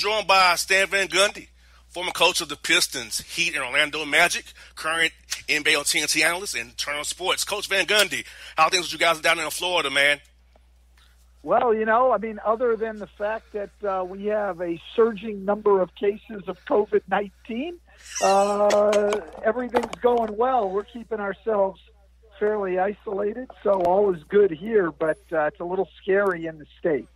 joined by Stan Van Gundy, former coach of the Pistons, Heat, and Orlando Magic, current NBA on TNT analyst and Turner Sports. Coach Van Gundy, how are things with you guys down in Florida, man? Well, other than the fact that we have a surging number of cases of COVID-19, everything's going well. We're keeping ourselves fairly isolated, so all is good here, but it's a little scary in the state.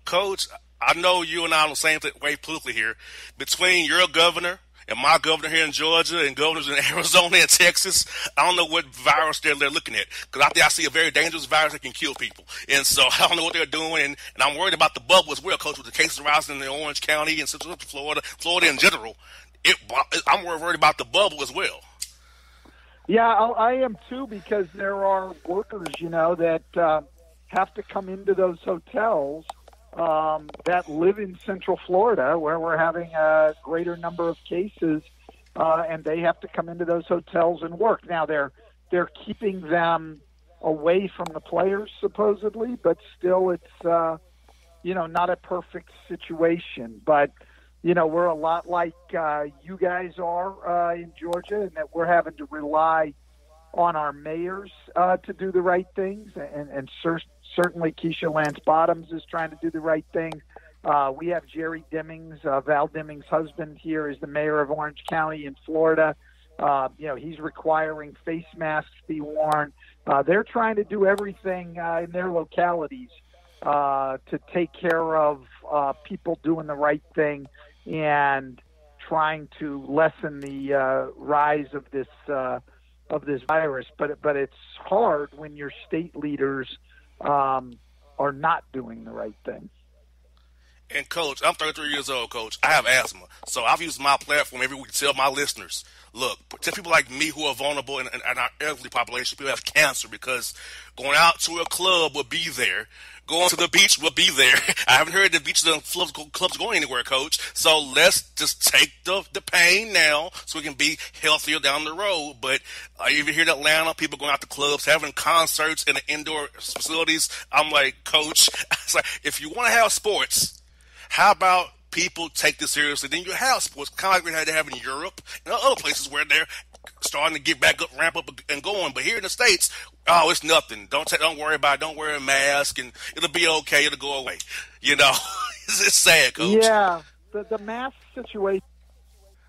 Coach, I know you and I are on the same way politically here. Between your governor and my governor here in Georgia and governors in Arizona and Texas, I don't know what virus they're looking at. Because I see a very dangerous virus that can kill people. And so I don't know what they're doing. And I'm worried about the bubble as well, Coach, with the cases rising in Orange County and Central Florida, Florida in general. I'm worried about the bubble as well. Yeah, I am too, because there are workers, that have to come into those hotels that live in Central Florida, where we're having a greater number of cases, and they have to come into those hotels and work. Now they're keeping them away from the players supposedly, but still it's not a perfect situation. But we're a lot like you guys are in Georgia, and that we're having to rely on our mayors to do the right things, and certainly Keisha Lance Bottoms is trying to do the right thing. We have Jerry Demings, Val Demings' husband, here is the mayor of Orange County in Florida. He's requiring face masks be worn. They're trying to do everything in their localities to take care of people doing the right thing and trying to lessen the rise of this virus. But it's hard when your state leaders are not doing the right thing. And, Coach, I'm 33 years old, Coach. I have asthma. So I've used my platform every week to tell my listeners, look, to people like me who are vulnerable in our elderly population, people who have cancer, because going out to a club will be there. Going to the beach will be there. I haven't heard the beaches and clubs going anywhere, Coach. So let's just take the pain now so we can be healthier down the road. But even here in Atlanta, people going out to clubs, having concerts in the indoor facilities. I'm like, Coach, it's like, if you want to have sports, how about people take this seriously? Then you have sports, kind of like we had to have in Europe and other places where they're starting to get back up, ramp up, and going. But here in the States, it's nothing. Don't worry about it. Don't wear a mask, and it'll be okay. It'll go away. It's sad, Coach. Yeah, the mask situation.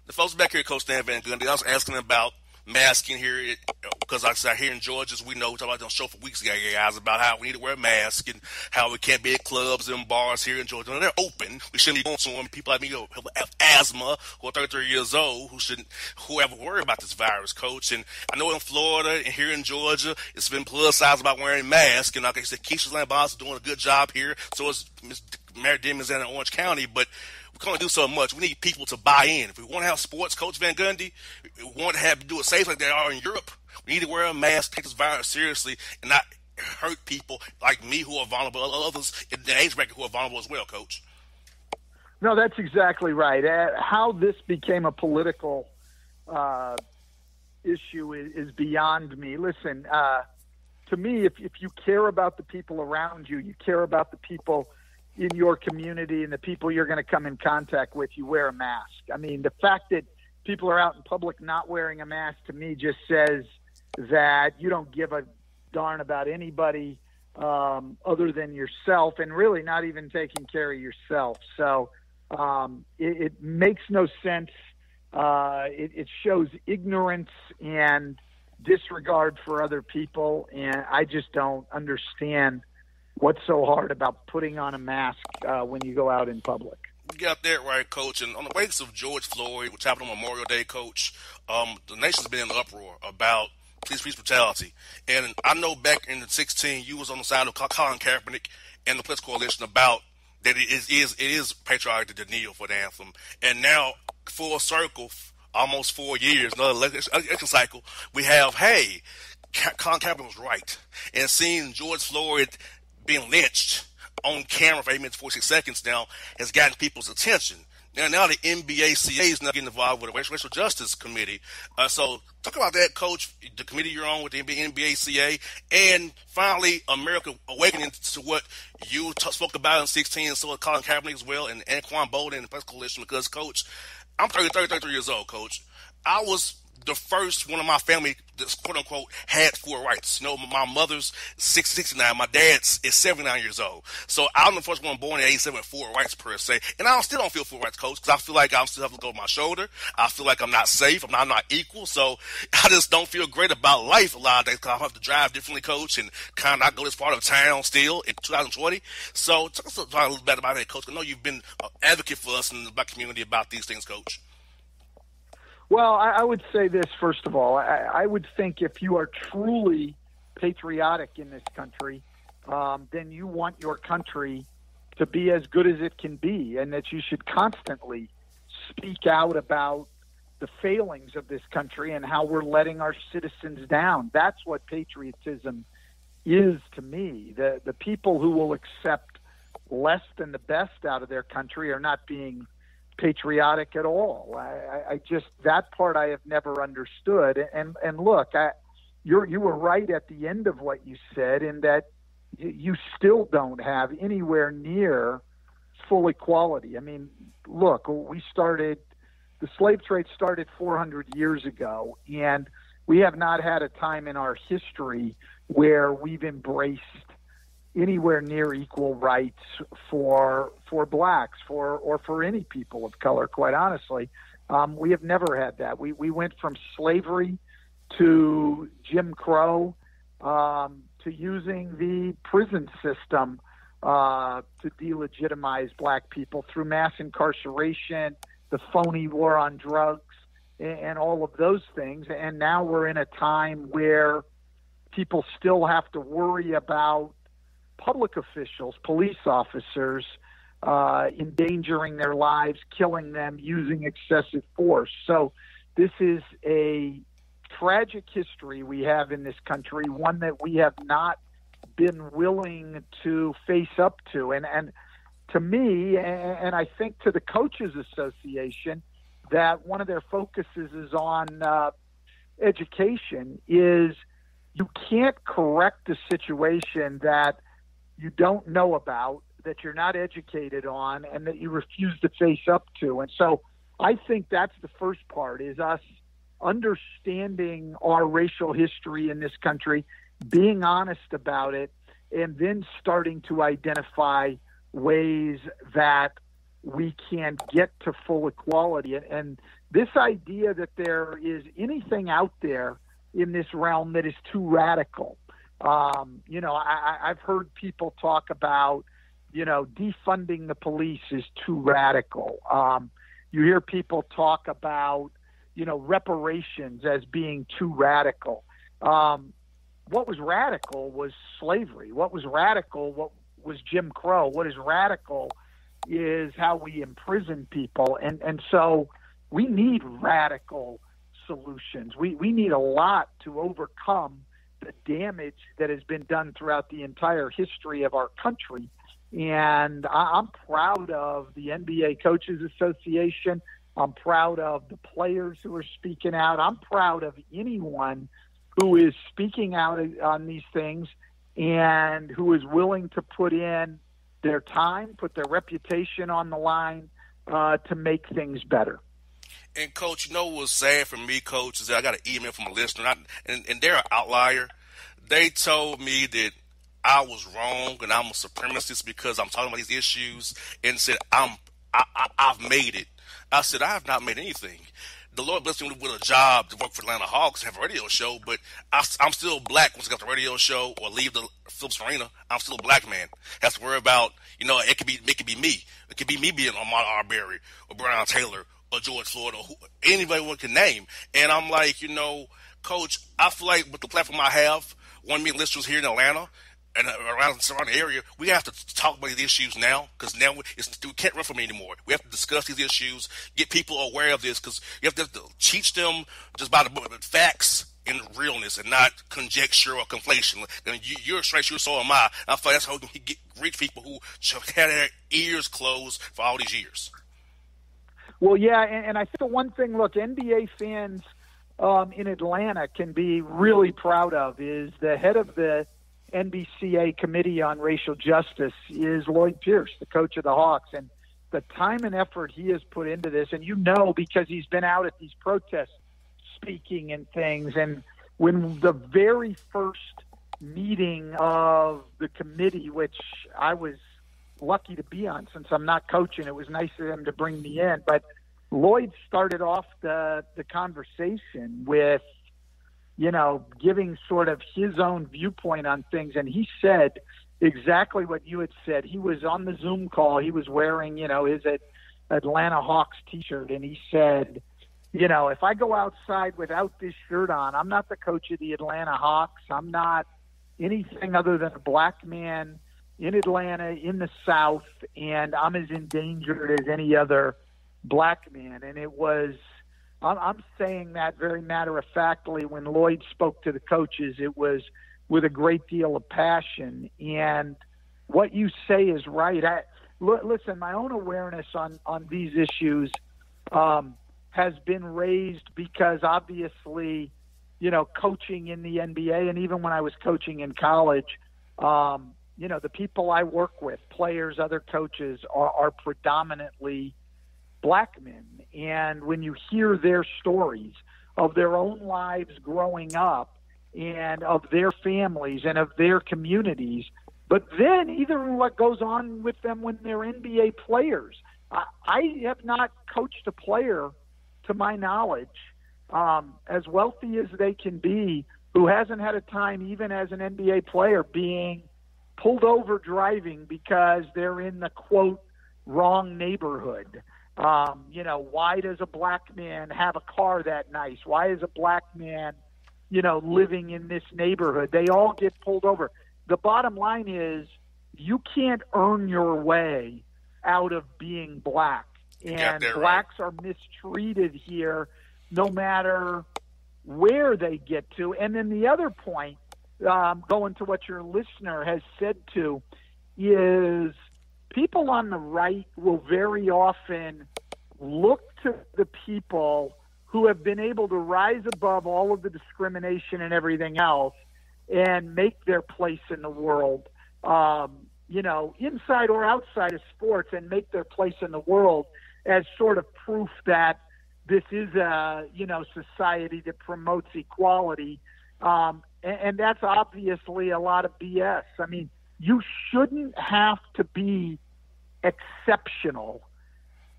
The folks back here, Coach Stan Van Gundy, I was asking about masking here, because like I said, here in Georgia, as we know, we talked about it on the show for weeks ago, guys, about how we need to wear a mask and how we can't be at clubs and bars here in Georgia. They're open. We shouldn't be going to them. People like me who have asthma, who are 33 years old, who have worried about this virus, Coach. And I know in Florida and here in Georgia, it's been politicized about wearing masks. And like I said, Keisha Lance Bottoms is doing a good job here. So is Ms. Mary Demings in Orange County. But we can't do so much. We need people to buy in. If we want to have sports, Coach Van Gundy, we want to do it safe like they are in Europe. We need to wear a mask, take this virus seriously, and not hurt people like me who are vulnerable, others in the age bracket who are vulnerable as well, Coach. No, that's exactly right. How this became a political issue is beyond me. Listen, to me, if you care about the people around you, you care about the people in your community and the people you're going to come in contact with, you wear a mask. I mean, the fact that people are out in public not wearing a mask, to me, just says that you don't give a darn about anybody other than yourself, and really not even taking care of yourself. So it makes no sense. It shows ignorance and disregard for other people, and I just don't understand what's so hard about putting on a mask when you go out in public. You got that right, Coach. And on the wakes of George Floyd, which happened on Memorial Day, Coach, the nation's been in an uproar about police brutality. And I know back in the 2016, you was on the side of Colin Kaepernick and the Police Coalition about that it is patriotic to kneel for the anthem. And now, full circle, almost 4 years, another election cycle, we have, hey, Colin Kaepernick was right. And seeing George Floyd being lynched on camera for 8 minutes, 46 seconds now has gotten people's attention. Now the NBACA is now getting involved with the Racial Justice Committee. So talk about that, Coach, the committee you're on with the NBACA, and finally America awakening to what you spoke about in 16, and so Colin Kaepernick as well, and Anquan Bolden and the Press Coalition, because, Coach, I'm 33 years old, Coach. I was the first one of my family that, quote unquote, had full rights. You know, my mother's 69, my dad's is 79 years old. So I'm the first one born in 87 with full rights per se. And I still don't feel full rights, Coach, because I feel like I still have to go over my shoulder. I feel like I'm not safe. I'm not equal. So I just don't feel great about life a lot of days, because I have to drive differently, Coach, and kind of not go this part of town still in 2020. So talk a little bit about that, Coach. I know you've been an advocate for us in the black community about these things, Coach. Well, I would say this, first of all. I would think if you are truly patriotic in this country, then you want your country to be as good as it can be, and that you should constantly speak out about the failings of this country and how we're letting our citizens down. That's what patriotism is to me. The people who will accept less than the best out of their country are not being patriotic at all. I just, that part I have never understood. And look, you were right at the end of what you said, in that you still don't have anywhere near full equality. I mean, look, the slave trade started 400 years ago, and we have not had a time in our history where we've embraced anywhere near equal rights for blacks, or for any people of color, quite honestly. We have never had that. We went from slavery to Jim Crow, to using the prison system to delegitimize black people through mass incarceration, the phony war on drugs, and all of those things. And now we're in a time where people still have to worry about public officials, police officers, endangering their lives, killing them, using excessive force. So this is a tragic history we have in this country, one that we have not been willing to face up to. And to me, and I think to the Coaches Association, that one of their focuses is on education, is you can't correct a situation that you don't know about, that you're not educated on, and that you refuse to face up to. And so I think that's the first part, is us understanding our racial history in this country, being honest about it, and then starting to identify ways that we can get to full equality. And this idea that there is anything out there in this realm that is too radical. I've heard people talk about, defunding the police is too radical. You hear people talk about, reparations as being too radical. What was radical was slavery. What was radical was Jim Crow. What is radical is how we imprison people. And so we need radical solutions. We need a lot to overcome the damage that has been done throughout the entire history of our country. And I'm proud of the NBA Coaches Association. I'm proud of the players who are speaking out. I'm proud of anyone who is speaking out on these things and who is willing to put in their time, put their reputation on the line to make things better. And, Coach, what was sad for me, Coach, is that I got an email from a listener, and they're an outlier. They told me that I was wrong and I'm a supremacist because I'm talking about these issues, and said I've made it. I said I have not made anything. The Lord blessed me with a job to work for Atlanta Hawks, have a radio show, but I'm still black. Once I got the radio show or leave the Phillips Arena, I'm still a black man. Have to worry about, it could be me. It could be me being on Ahmaud Arbery or Breonna Taylor or George Floyd, or anybody one can name. And I'm like, Coach, I feel like with the platform I have, 1 million listeners here in Atlanta and around the surrounding area, we have to talk about these issues now, because now we can't run from it anymore. We have to discuss these issues, get people aware of this, because you have to teach them just by the facts and realness, and not conjecture or conflation. And you're straight, so am I. I feel like that's how we can reach people who had their ears closed for all these years. Well, yeah, and I think the one thing, look, NBA fans in Atlanta can be really proud of is the head of the NBCA Committee on Racial Justice is Lloyd Pierce, the coach of the Hawks, and the time and effort he has put into this, and because he's been out at these protests speaking and things, and when the very first meeting of the committee, which I was lucky to be on since I'm not coaching, it was nice of him to bring me in, but Lloyd started off the conversation with, giving sort of his own viewpoint on things, and he said exactly what you had said. He was on the Zoom call. He was wearing, his Atlanta Hawks T-shirt, and he said, if I go outside without this shirt on, I'm not the coach of the Atlanta Hawks. I'm not anything other than a black man in Atlanta, in the South, and I'm as endangered as any other black man. And I'm saying that very matter-of-factly. When Lloyd spoke to the coaches, it was with a great deal of passion. And what you say is right. Listen, my own awareness on these issues has been raised because obviously, coaching in the NBA and even when I was coaching in college, the people I work with, players, other coaches, are predominantly black men. And when you hear their stories of their own lives growing up and of their families and of their communities, but then even what goes on with them when they're NBA players. I have not coached a player, to my knowledge, as wealthy as they can be, who hasn't had a time, even as an NBA player, being pulled over driving because they're in the, quote, wrong neighborhood. Why does a black man have a car that nice? Why is a black man, living in this neighborhood? They all get pulled over. The bottom line is you can't earn your way out of being black. And blacks are mistreated here no matter where they get to. And then the other point, going to what your listener has said to, is people on the right will very often look to the people who have been able to rise above all of the discrimination and everything else and make their place in the world, inside or outside of sports, and make their place in the world as sort of proof that this is a, society that promotes equality. And that's obviously a lot of BS. I mean, you shouldn't have to be exceptional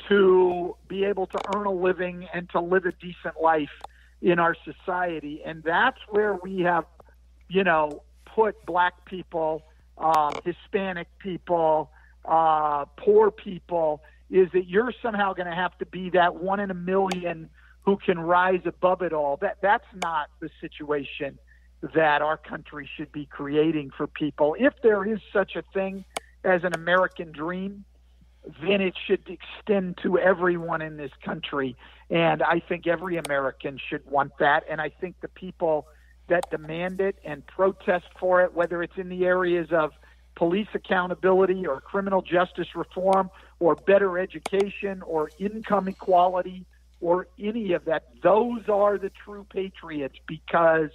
to be able to earn a living and to live a decent life in our society. And that's where we have, put black people, Hispanic people, poor people, is that you're somehow going to have to be that one in a million who can rise above it all. That's not the situation that our country should be creating for people. If there is such a thing as an American dream, then it should extend to everyone in this country. And I think every American should want that. And I think the people that demand it and protest for it, whether it's in the areas of police accountability or criminal justice reform or better education or income equality or any of that, those are the true patriots, because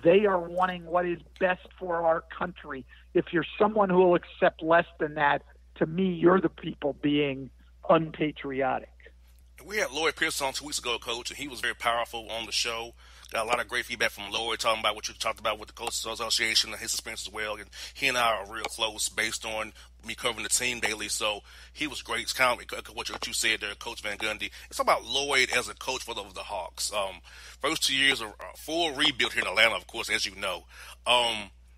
they are wanting what is best for our country. If you're someone who will accept less than that, to me, you're the people being unpatriotic. We had Lloyd Pierce on 2 weeks ago, Coach, and he was very powerful on the show. Got a lot of great feedback from Lloyd, talking about what you talked about with the Coaches Association and his experience as well. And he and I are real close based on me covering the team daily. So he was great. It's kind of what you said there, Coach Van Gundy. It's about Lloyd as a coach for the Hawks. First 2 years of full rebuild here in Atlanta, of course, as you know.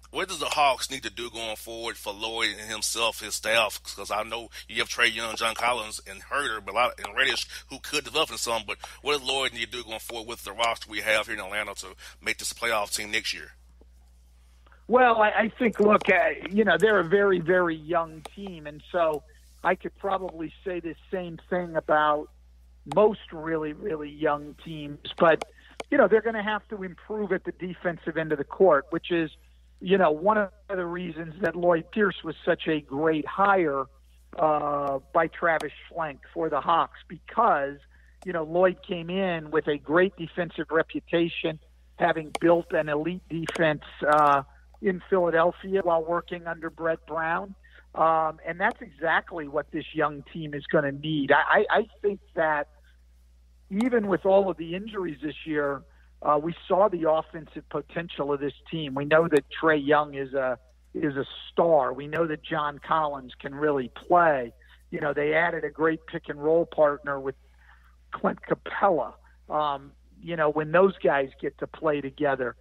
What does the Hawks need to do going forward for Lloyd and himself, his staff? Because I know you have Trae Young, John Collins, and Herter, and Reddish, who could develop in some. But what does Lloyd need to do going forward with the roster we have here in Atlanta to make this a playoff team next year? Well, I think, look, they're a very, very young team. And so I could probably say the same thing about most really, really young teams. But, they're going to have to improve at the defensive end of the court, which is, one of the reasons that Lloyd Pierce was such a great hire by Travis Schlenk for the Hawks, because Lloyd came in with a great defensive reputation, having built an elite defense in Philadelphia while working under Brett Brown. And that's exactly what this young team is going to need. I think that even with all of the injuries this year, we saw the offensive potential of this team. We know that Trae Young is a star. We know that John Collins can really play. They added a great pick and roll partner with Clint Capella. When those guys get to play together,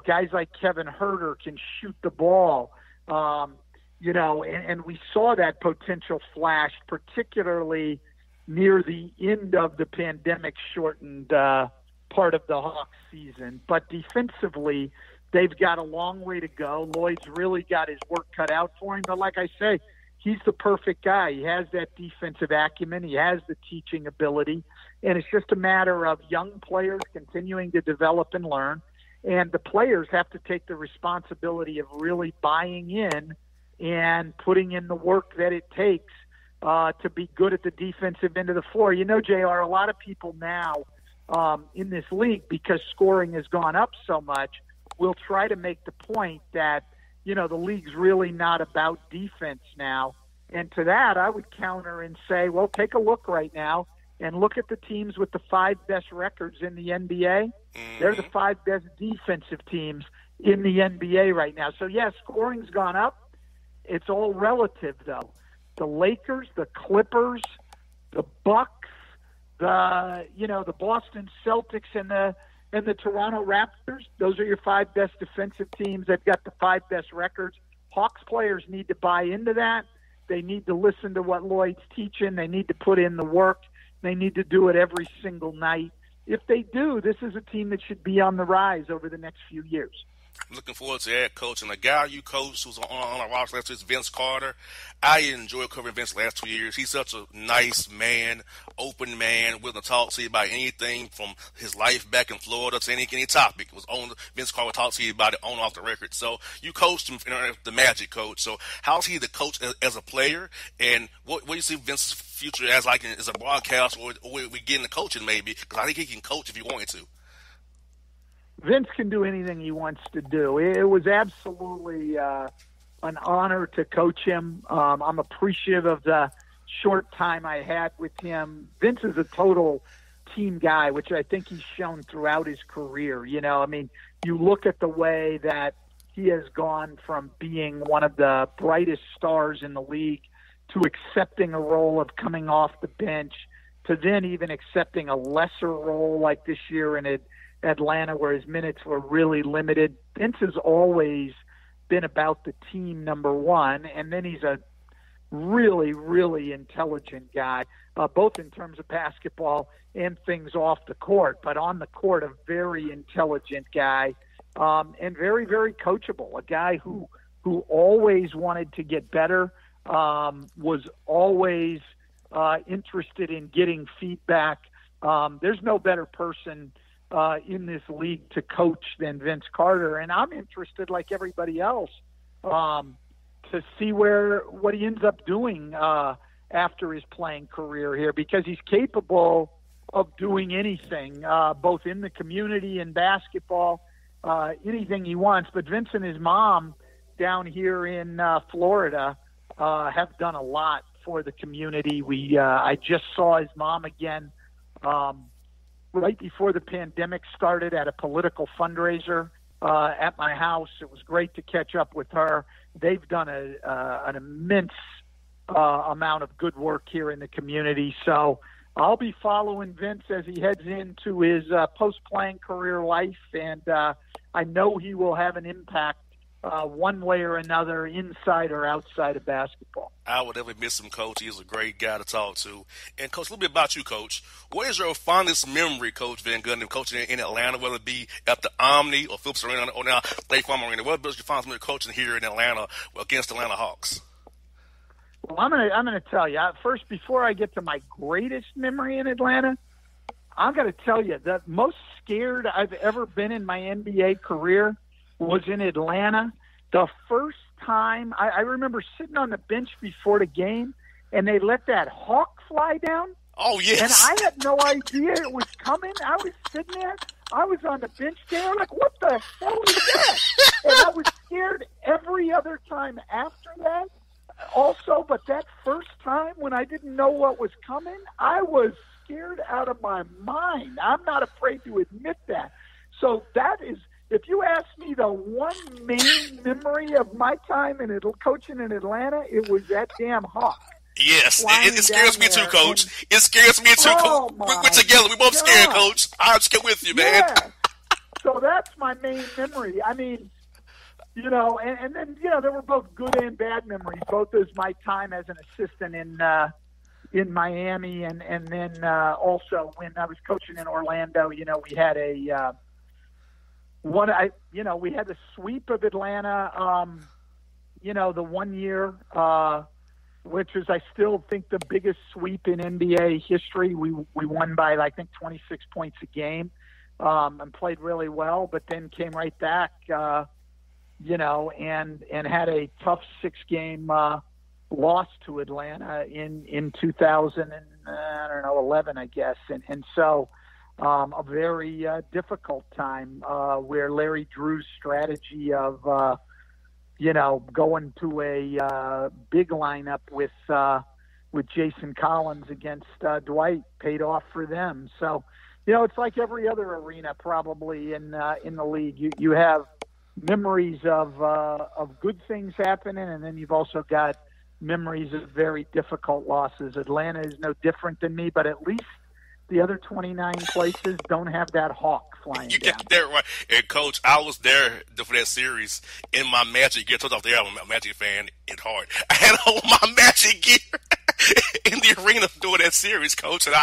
guys like Kevin Herter can shoot the ball. And we saw that potential flash, particularly near the end of the pandemic-shortened part of the Hawks season. But defensively, they've got a long way to go. Lloyd's really got his work cut out for him. But like I say, he's the perfect guy. He has that defensive acumen. He has the teaching ability. And it's just a matter of young players continuing to develop and learn. And the players have to take the responsibility of really buying in and putting in the work that it takes to be good at the defensive end of the floor. JR, a lot of people now in this league, because scoring has gone up so much, will try to make the point that, the league's really not about defense now. And to that, I would counter and say, well, take a look right now and look at the teams with the 5 best records in the NBA. They're the 5 best defensive teams in the NBA right now. So, yeah, scoring's gone up. It's all relative, though. The Lakers, the Clippers, the Bucks, the Boston Celtics, and the Toronto Raptors, those are your 5 best defensive teams. They've got the 5 best records. Hawks players need to buy into that. They need to listen to what Lloyd's teaching. They need to put in the work. They need to do it every single night. If they do, this is a team that should be on the rise over the next few years. Looking forward to that, Coach. And the guy you coached who's on our roster last year is Vince Carter. I enjoyed covering Vince the last 2 years. He's such a nice man, open man, willing to talk to you about anything from his life back in Florida to any topic. It was on Vince Carter talk to you about it on off the record. So you coached him, the Magic, Coach. So how's he the coach as a player? And what do you see Vince's future as as a broadcaster, or we get into coaching maybe? Because I think he can coach if he wanted to. Vince can do anything he wants to do. It was absolutely an honor to coach him. I'm appreciative of the short time I had with him. Vince is a total team guy, which I think he's shown throughout his career. You look at the way that he has gone from being one of the brightest stars in the league to accepting a role of coming off the bench to then even accepting a lesser role like this year in Atlanta, where his minutes were really limited. Vince has always been about the team, number one, and then he's a really, really intelligent guy, both in terms of basketball and things off the court. But on the court, a very intelligent guy, and very, very coachable, a guy who always wanted to get better, was always interested in getting feedback. There's no better person in this league to coach than Vince Carter. And I'm interested, like everybody else, to see what he ends up doing after his playing career here, because he's capable of doing anything, both in the community and basketball, anything he wants. But Vince and his mom down here in Florida have done a lot for the community. I just saw his mom again right before the pandemic started at a political fundraiser at my house. It was great to catch up with her. They've done an immense amount of good work here in the community. So I'll be following Vince as he heads into his post-playing career life, and I know he will have an impact one way or another, inside or outside of basketball. I would definitely miss him, Coach. He's a great guy to talk to. And, Coach, a little bit about you, Coach. What is your fondest memory, Coach Van Gundy, coaching in Atlanta, whether it be at the Omni or Phillips Arena or now State Farm Arena? What is your fondest memory coaching here in Atlanta against the Atlanta Hawks? Well, I'm gonna tell you first, before I get to my greatest memory in Atlanta. I'm gonna tell you the most scared I've ever been in my NBA career was in Atlanta. The first time I remember sitting on the bench before the game, and they let that hawk fly down. Oh, yes. And I had no idea it was coming. I was sitting there. I was on the bench there, like, what the hell is that? And I was scared every other time after that. Also, but that first time when I didn't know what was coming, I was scared out of my mind. I'm not afraid to admit that. So that is, if you ask me the one main memory of my time in coaching in Atlanta, it was that damn Hawk. Yes, it scares me too, Coach. It scares me too, Coach. We're together. We're both scared, Coach. I'm scared with you, man. Yeah. So that's my main memory. I mean, you know, and then, you know, there were both good and bad memories, both as my time as an assistant in Miami and then also when I was coaching in Orlando. You know, we had we had the sweep of Atlanta, you know, the 1 year, which is, I still think, the biggest sweep in NBA history. We won by, I think, 26 points a game, and played really well, but then came right back, you know, and had a tough 6-game loss to Atlanta in 2011, I guess. And so a very difficult time where Larry Drew's strategy of, you know, going to a big lineup with Jason Collins against Dwight paid off for them. So, you know, it's like every other arena probably in the league. You have memories of good things happening, and then you've also got memories of very difficult losses. Atlanta is no different than me, but at least the other 29 places don't have that hawk flying You down. get that right. And, Coach, I was there for that series in my Magic gear. Told off there, I'm a Magic fan at heart. I had all my Magic gear in the arena during that series, Coach, and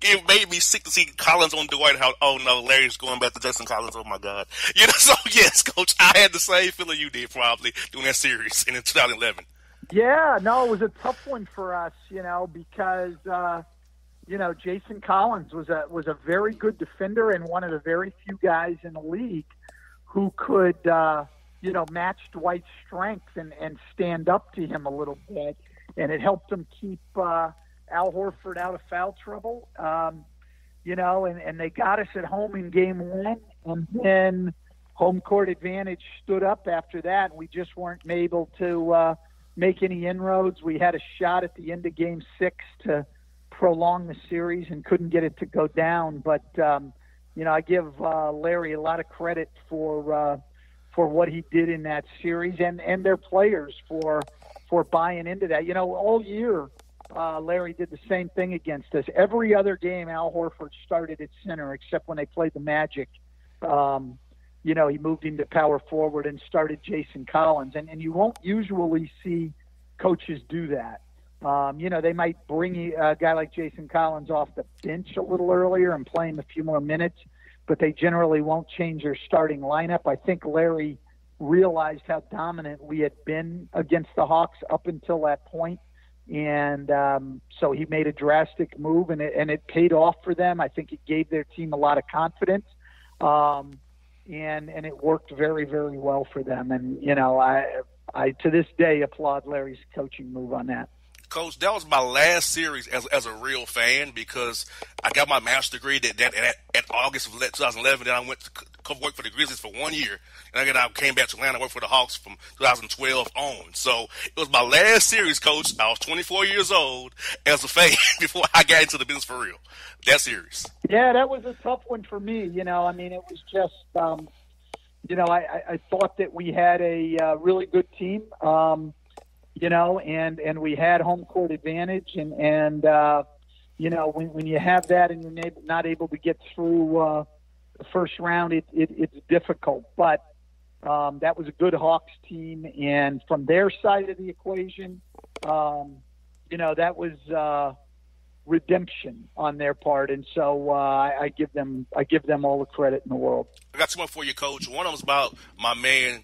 it made me sick to see Collins on Dwight. How, oh no, Larry's going back to Jason Collins. Oh my God. You know, so yes, Coach, I had the same feeling you did probably during that series in 2011. Yeah, no, it was a tough one for us, you know, because, you know, Jason Collins was a very good defender and one of the very few guys in the league who could, you know, match Dwight's strength and stand up to him a little bit. And it helped him keep Al Horford out of foul trouble, you know, and they got us at home in game 1, and then home court advantage stood up after that. We just weren't able to make any inroads. We had a shot at the end of game 6 to prolong the series and couldn't get it to go down. But, you know, I give Larry a lot of credit for what he did in that series and their players for buying into that. You know, all year, Larry did the same thing against us. Every other game, Al Horford started at center, except when they played the Magic. You know, he moved into power forward and started Jason Collins. And you won't usually see coaches do that. You know, they might bring a guy like Jason Collins off the bench a little earlier and play him a few more minutes, but they generally won't change their starting lineup. I think Larry realized how dominant we had been against the Hawks up until that point. And so he made a drastic move, and it paid off for them. I think it gave their team a lot of confidence, and it worked very, very well for them. And, you know, I to this day applaud Larry's coaching move on that. Coach, that was my last series as a real fan because I got my master's degree at August of 2011. Then I went to come work for the Grizzlies for 1 year. And then I came back to Atlanta and worked for the Hawks from 2012 on. So it was my last series, Coach. I was 24 years old as a fan before I got into the business for real. That series. Yeah, that was a tough one for me. You know, I mean, it was just, you know, I thought that we had a really good team. You know, and we had home court advantage, and you know, when you have that and you're not able to get through the first round, it's difficult. But that was a good Hawks team, and from their side of the equation, you know, that was redemption on their part, and so I give them all the credit in the world. I got two more for you, Coach. One of them's about my man,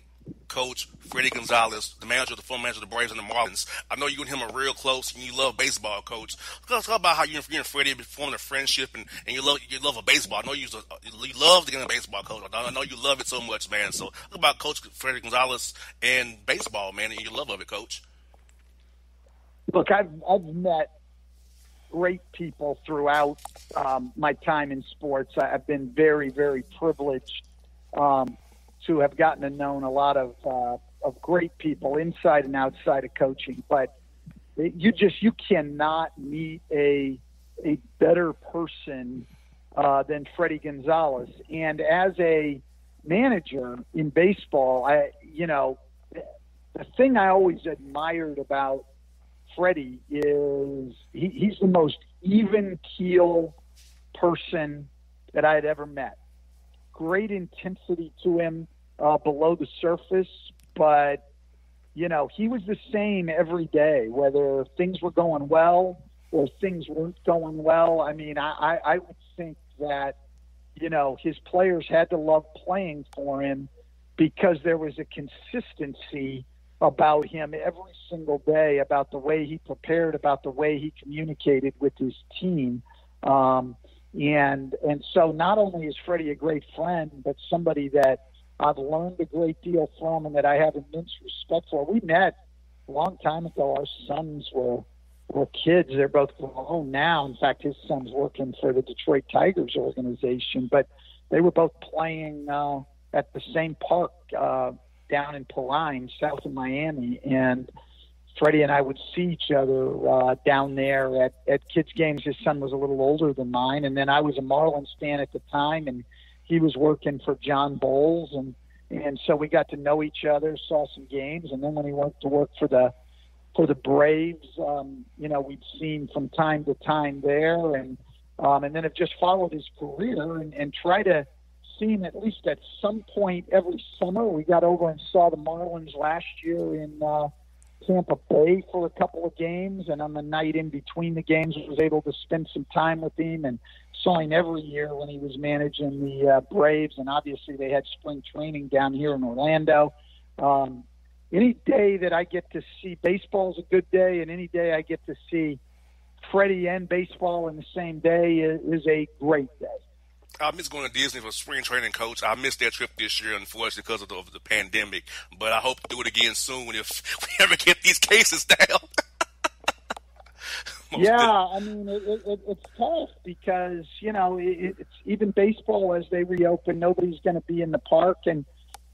Coach Freddie Gonzalez, the former manager of the Braves and the Marlins. I know you and him are real close, and you love baseball, Coach. Let's talk about how you and Freddie have formed a friendship, and you love a baseball. I know you love the game of baseball, Coach. I know you love it so much, man. So talk about Coach Freddie Gonzalez and baseball, man, and your love of it, Coach. Look, I've met great people throughout my time in sports. I've been very, very privileged to have gotten to know a lot of great people inside and outside of coaching. But you cannot meet a better person than Freddie Gonzalez. And as a manager in baseball, the thing I always admired about Freddie is he's the most even keel person that I had ever met. Great intensity to him below the surface, but he was the same every day, whether things were going well or things weren't going well. I mean, I would think that his players had to love playing for him because there was a consistency about him every single day, about the way he prepared, about the way he communicated with his team. And so not only is Freddie a great friend, but somebody that I've learned a great deal from and that I have immense respect for. We met a long time ago. Our sons were kids. They're both grown now. In fact, his son's working for the Detroit Tigers organization, but they were both playing at the same park down in Paline, south of Miami, and Freddie and I would see each other down there at kids' games. His son was a little older than mine, and then I was a Marlins fan at the time, and he was working for John Bowles, and so we got to know each other, saw some games, and then when he went to work for the Braves, we'd seen from time to time there, and then have just followed his career and try to see him at least at some point every summer. We got over and saw the Marlins last year in Tampa Bay for a couple of games, and on the night in between the games was able to spend some time with him, and saw him every year when he was managing the Braves, and obviously they had spring training down here in Orlando. Any day that I get to see baseball is a good day, and any day I get to see Freddie and baseball in the same day is a great day. I miss going to Disney for spring training, Coach. I missed that trip this year, unfortunately, because of the pandemic. But I hope to do it again soon if we ever get these cases down. I mean, it's tough because, it's even baseball as they reopen, nobody's going to be in the park. And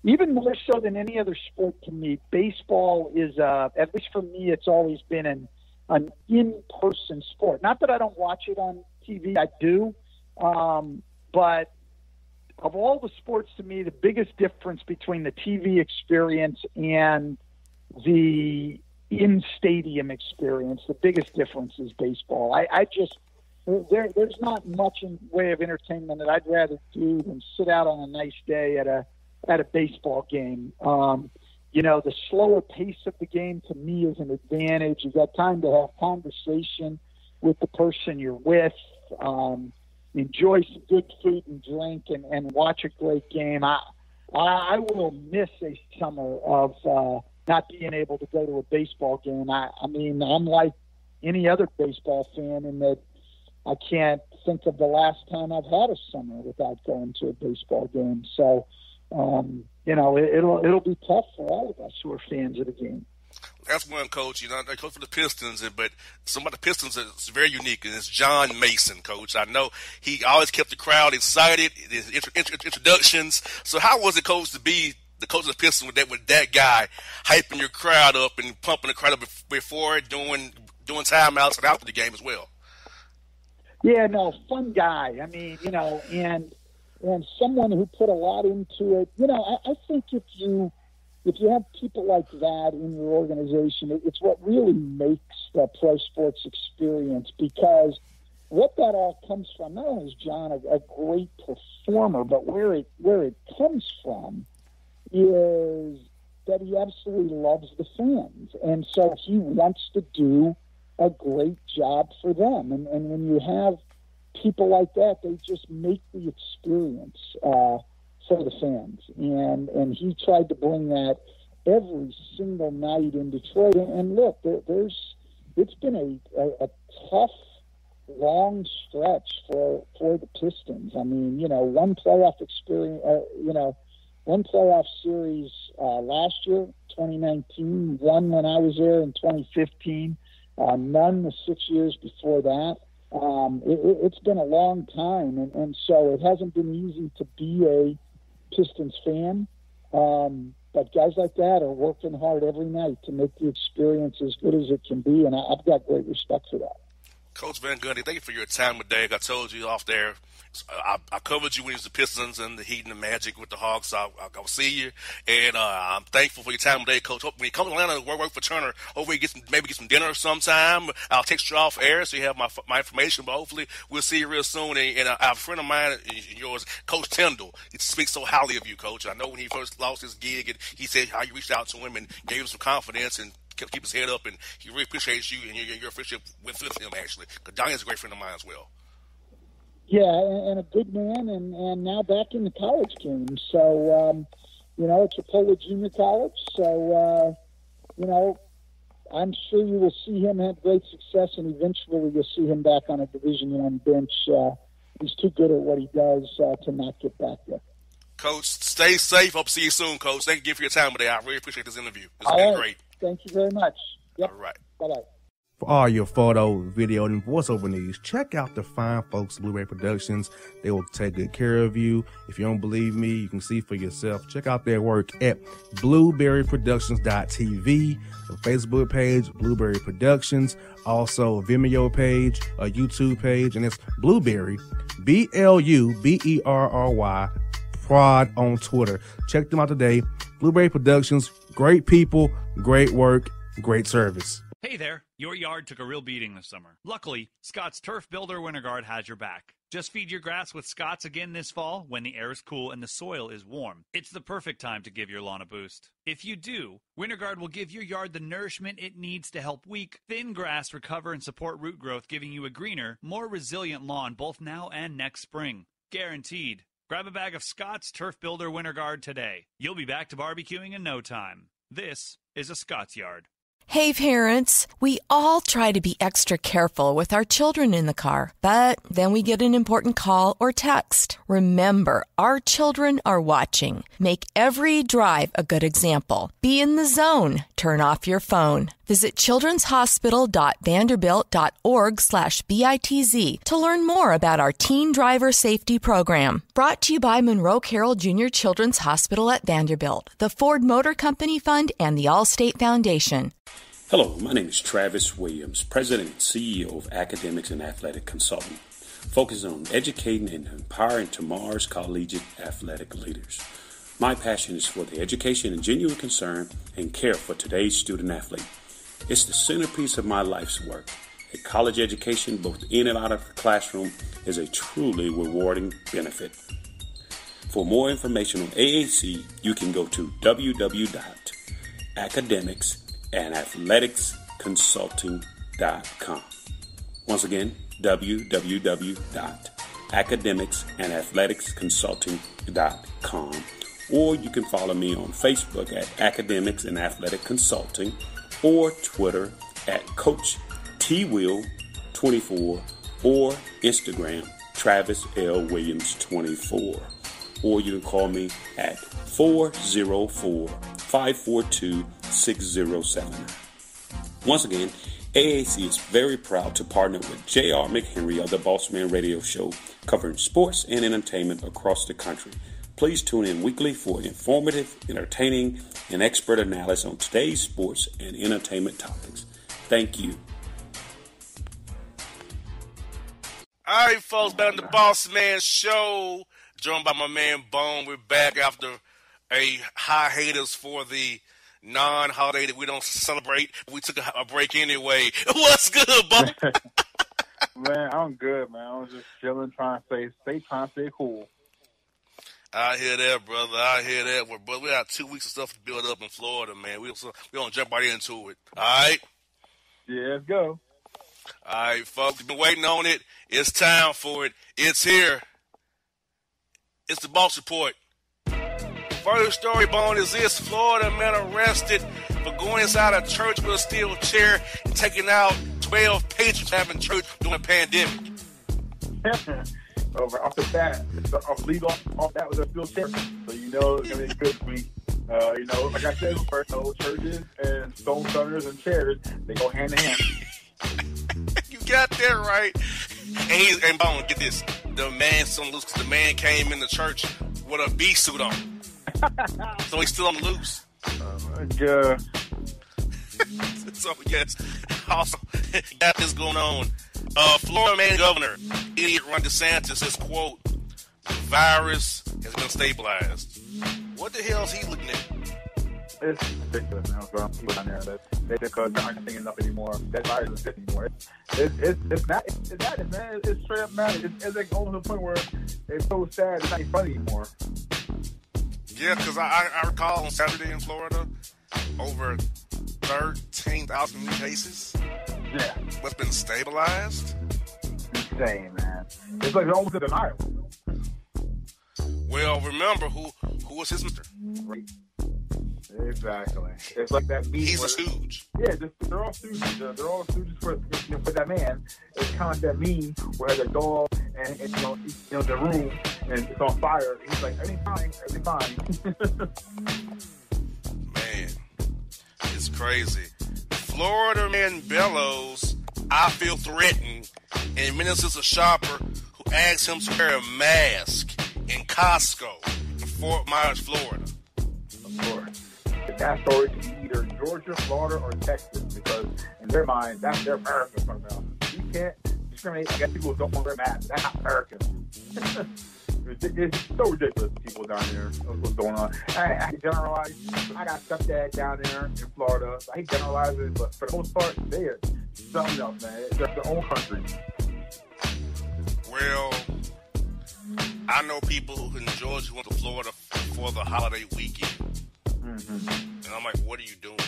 even more so than any other sport to me, baseball is, at least for me, it's always been an in-person sport. Not that I don't watch it on TV, I do. But of all the sports to me, the biggest difference between the TV experience and the in-stadium experience, the biggest difference is baseball. There's not much in way of entertainment that I'd rather do than sit out on a nice day at a baseball game. The slower pace of the game to me is an advantage. You've got time to have conversation with the person you're with. Enjoy some good food and drink and watch a great game. I will miss a summer of not being able to go to a baseball game. I mean, I'm like any other baseball fan in that I can't think of the last time I've had a summer without going to a baseball game. So, it'll be tough for all of us who are fans of the game. That's one, Coach. I coach for the Pistons, but some of the Pistons is very unique, and it's John Mason, Coach. I know he always kept the crowd excited, his introductions. So how was it, Coach, to be the coach of the Pistons with that guy hyping your crowd up and pumping the crowd up before, doing timeouts and after the game as well? Yeah, no, fun guy. I mean, and someone who put a lot into it. I think if you have people like that in your organization, it's what really makes the pro sports experience, because what that all comes from, not only is John a great performer, but where it comes from is that he absolutely loves the fans. And so he wants to do a great job for them. And when you have people like that, they just make the experience for the fans. And he tried to bring that every single night in Detroit. And look, it's been a tough, long stretch for the Pistons. I mean, one playoff experience, one playoff series last year, 2019, one when I was there in 2015. none the 6 years before that. It's been a long time, and so it hasn't been easy to be a Pistons fan. But guys like that are working hard every night to make the experience as good as it can be, and I've got great respect for that. Coach Van Gundy, thank you for your time today. I told you off there, I covered you when you was the Pistons and the Heat and the Magic with the Hawks. I'll see you, and I'm thankful for your time today, Coach. Hope when you come to Atlanta, work for Turner. Hopefully, maybe get some dinner sometime. I'll text you off air so you have my information. But hopefully, we'll see you real soon. And a friend of mine, yours, Coach Tyndall, he speaks so highly of you, Coach. I know when he first lost his gig, and he said how you reached out to him and gave him some confidence and keep his head up, and he really appreciates you and your friendship with him, actually. Because Donnie's a great friend of mine as well. Yeah, and a good man, and now back in the college game. So, it's a Pola Junior College. So, I'm sure you will see him have great success, and eventually you'll see him back on a Division I bench. He's too good at what he does to not get back there. Coach, stay safe. Hope to see you soon, Coach. Thank you again for your time today. I really appreciate this interview. It's been great. Thank you very much. Yep. All right. Bye-bye. For all your photo, video, and voiceover needs, check out the fine folks at Blueberry Productions. They will take good care of you. If you don't believe me, you can see for yourself. Check out their work at blueberryproductions.tv, the Facebook page, Blueberry Productions, also a Vimeo page, a YouTube page, and it's Blueberry, BLUBERRY, Prod on Twitter. Check them out today. Blueberry Productions, great people, great work, great service. Hey there, your yard took a real beating this summer. Luckily, Scott's Turf Builder Winter Guard has your back. Just feed your grass with Scott's again this fall when the air is cool and the soil is warm. It's the perfect time to give your lawn a boost. If you do, Winter Guard will give your yard the nourishment it needs to help weak, thin grass recover and support root growth, giving you a greener, more resilient lawn both now and next spring. Guaranteed. Grab a bag of Scott's Turf Builder Winter Guard today. You'll be back to barbecuing in no time. This is a Scott's Yard. Hey parents, we all try to be extra careful with our children in the car, but then we get an important call or text. Remember, our children are watching. Make every drive a good example. Be in the zone. Turn off your phone. Visit childrenshospital.vanderbilt.org/BITZ to learn more about our teen driver safety program. Brought to you by Monroe Carroll Jr. Children's Hospital at Vanderbilt, the Ford Motor Company Fund, and the Allstate Foundation. Hello, my name is Travis Williams, President and CEO of Academics and Athletic Consulting, focusing on educating and empowering tomorrow's collegiate athletic leaders. My passion is for the education and genuine concern and care for today's student athlete. It's the centerpiece of my life's work. A college education, both in and out of the classroom, is a truly rewarding benefit. For more information on AAC, you can go to www.academicsandathleticsconsulting.com. Once again, www.academicsandathleticsconsulting.com. Or you can follow me on Facebook at Academics and Athletic Consulting, or Twitter at Coach TWill24, or Instagram Travis L. Williams 24. Or you can call me at 404-542-6079. Once again, AAC is very proud to partner with J.R. McHenry of the Bossman Radio Show, covering sports and entertainment across the country. Please tune in weekly for informative, entertaining, and expert analysis on today's sports and entertainment topics. Thank you. All right, folks, back on the Bossman Show, joined by my man Bone. We're back after a hiatus for the non-holiday that we don't celebrate. We took a break anyway. What's good, Bone? Man, I'm good, man. I was just chilling, trying to stay cool. I hear that, brother. I hear that. Well, brother, we got 2 weeks of stuff to build up in Florida, man. We don't jump right into it. All right? Yeah, let's go. All right, folks. You've been waiting on it. It's time for it. It's here. It's the Boss Report. First story, Bone, is this. Florida man arrested for going inside a church with a steel chair and taking out 12 patrons having church during the pandemic. Off the bat, off legal, off that was a steel chair. So you know it's gonna be a good week. Like I said, first, churches and stone thunders and chairs, they go hand in hand. got that right. And Bone, get this. The man still on the loose because the man came in the church with a bee suit on. So he's still on the loose. Yeah. So, yes. Also, got this going on. Florida man governor, idiot Ron DeSantis, says, quote, the virus has been stabilized. What the hell is he looking at? It's ridiculous now for people down there that they aren't thinking enough anymore. That virus is sick anymore. It's madness, man. It's straight up madness. It's like almost to the point where it's so sad it's not even funny anymore. Yeah, because I recall on Saturday in Florida, over 13,000 new cases. Yeah. What's been stabilized? Insane, man. It's like almost a denial. Well, remember who was his mister? Right. Exactly. It's like that meme. He's a stooge. Yeah, they're all stooges. They're all stooges for that man. It's kind of like that meme where there's a dog and the room and it's on fire. And he's like, everything's fine. Man, it's crazy. Florida man bellows, I feel threatened, and menaces a shopper who asks him to wear a mask in Costco in Fort Myers, Florida. Of course. That story could be either Georgia, Florida, or Texas, because in their mind, that's their America from now. You can't discriminate against people who don't want to wear masks. That's not American. It's so ridiculous, people down there. What's going on? I generalize. I got stepdad down there in Florida. I hate generalizing, but for the most part, they're something else, man. It's their own country. Well, I know people in Georgia who went to Florida for the holiday weekend. Mm-hmm. And I'm like, what are you doing?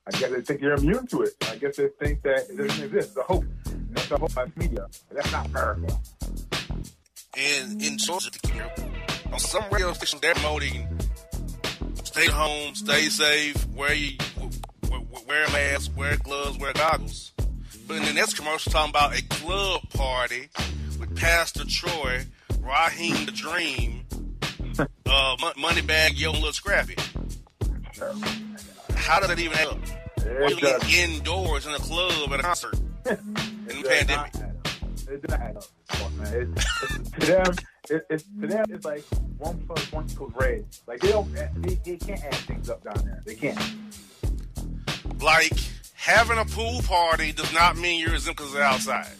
I guess they think you're immune to it. I guess they think that it doesn't exist. It's a hope. And that's the hope by media. That's not America. And in Georgia, on some radio stations, they're promoting stay home, stay safe, wear a mask, wear gloves, wear goggles. But in the next commercial, talking about a club party with Pastor Troy, Raheem the Dream, Moneybag Yo, and Lil Scrappy. How does that even happen? Why you indoors in a club at a concert in the pandemic? It doesn't add up, man. To them, it's like 1 + 1 = red. Like they can't add things up down there. They can't. Like having a pool party does not mean you're exempt because it's outside.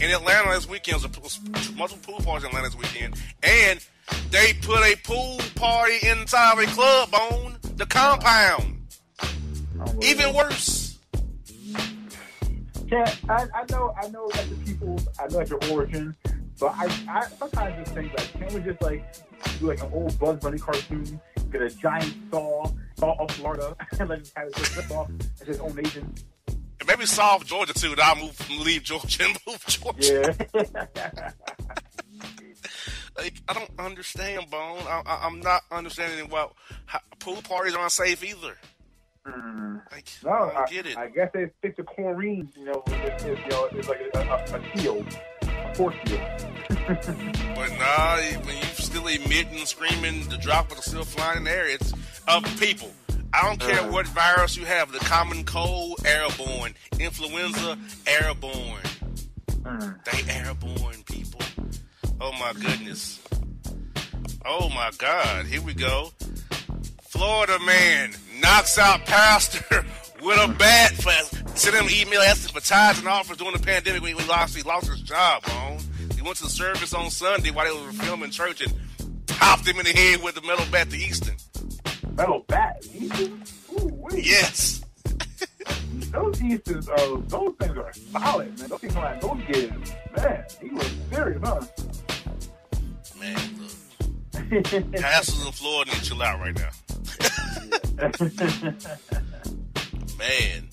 In Atlanta this weekend, there was multiple pool parties in Atlanta this weekend, and they put a pool party inside of a club on the compound. Even worse. Yeah, I know that the people, I know that's your origin, but I sometimes just think like, can't we just like do like an old Bugs Bunny cartoon, get a giant saw off Florida, and let just have it just rip off as his own nation? And maybe solve Georgia too. That I'll leave Georgia and move Georgia. Yeah. Like, I don't understand, Bone. I'm not understanding why pool parties aren't safe either. Like, No, I don't get it. I guess they stick to chlorine. It's like a shield, a force shield. But nah, when you still emitting, screaming, the droplets are still flying in the air. It's people. I don't care what virus you have. The common cold, airborne. Influenza, airborne. They airborne, people. Oh my goodness. Oh my God. Here we go. Florida man knocks out pastor with a bat for sending him an email asking for tithes and offers during the pandemic when he lost his job, man. He went to the service on Sunday while they were filming church and popped him in the head with a metal bat to Easton. Metal bat? Easton? Ooh, wait. Yes. Those Eastons those things are solid, man. Those things are like those kids. Man, he was serious, huh? Man, look. Pastors in Florida need to chill out right now. Man,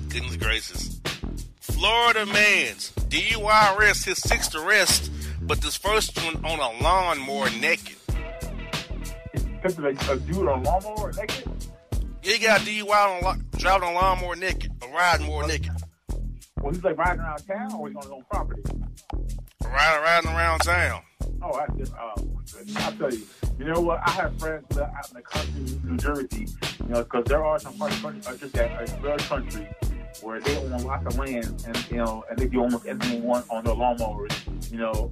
goodness gracious. Florida man's DUI arrest, his sixth arrest, but this first one on a lawnmower naked. A dude on a lawnmower naked? Yeah, he got DUI driving on a lawnmower naked, or riding more naked. Well, he's like riding around town, or he's on his own property? Riding around town. Oh, that's just, I'll tell you. You know what? I have friends that out in the country, New Jersey, because there are some parts of the country that are very country where they own lots of land, and and they do almost everything they want on their lawnmowers,